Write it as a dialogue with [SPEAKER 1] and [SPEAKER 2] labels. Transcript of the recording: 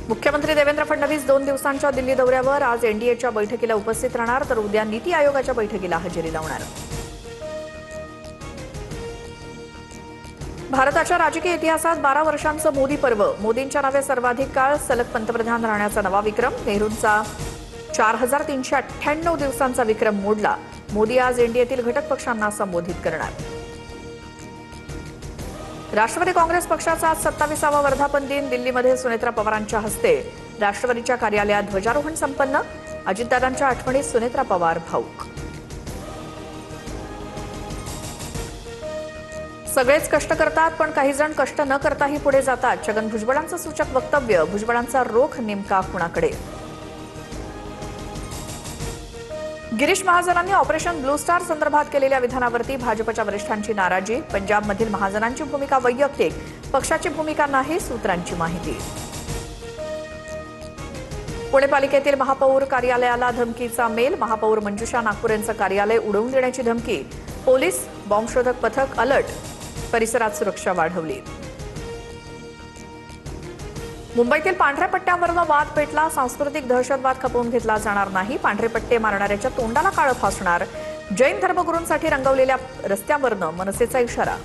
[SPEAKER 1] मुख्यमंत्री देवेंद्र फडणवीस 2 दिवसांच्या दिल्ली दौऱ्यावर आज एनडीएच्या बैठकीला उपस्थित राहणार तर उद्या नीती आयोगाच्या बैठकीला हजेरी लावणार। भारताच्या राजकीय इतिहासात 12 वर्षांचं मोदी पर्व, मोदींच्या नावे सर्वाधिक काळ सलग पंतप्रधान राहण्याचा नवा विक्रम, नेहरूंचा 4398 दिवसांचा विक्रम मोडला। मोदी आज एनडीएतील घटक पक्षांना संबोधित करणार। राष्ट्रवादी काँग्रेस पक्षाचा आज 27वा वर्धापन दिन दिल्लीमध्ये सुनेत्रा पवारांच्या हस्ते राष्ट्रवादीच्या कार्यालयात ध्वजारोहण संपन्न। अजितदादांच्या आठवणीत सुनेत्रा पवार भावुक। सगळेच कष्ट करतात पण काही जण कष्ट न करताही पुढे जातात, छगन भुजबळांचं सूचक वक्तव्य, भुजबळांचा रोख नेमका कुणाकडे? गिरीश महाजनांनी ऑपरेशन ब्लू स्टार संदर्भात केलेल्या विधानावरती भाजपच्या वरिष्ठांची नाराजी, पंजाबमधील महाजनांची भूमिका वैयक्तिक, पक्षाची भूमिका नाही, सूत्रांची माहिती। पुणे पालिकेतील महापौर कार्यालयाला धमकीचा मेल, महापौर मंजुषा नागपूर यांचं कार्यालय उडवून देण्याची धमकी, पोलीस बॉम्बशोधक पथक अलर्ट, परिसरात सुरक्षा वाढवली। मुंबईतील पांढऱ्या पट्ट्यांवरून वाद पेटला, सांस्कृतिक दहशतवाद खपवून घेतला जाणार नाही, पांढरे पट्टे मारणाऱ्याच्या तोंडाला काळं फासणार, जैन धर्मगुरूंसाठी रंगवलेल्या रस्त्यावरून मनसेचा इशारा।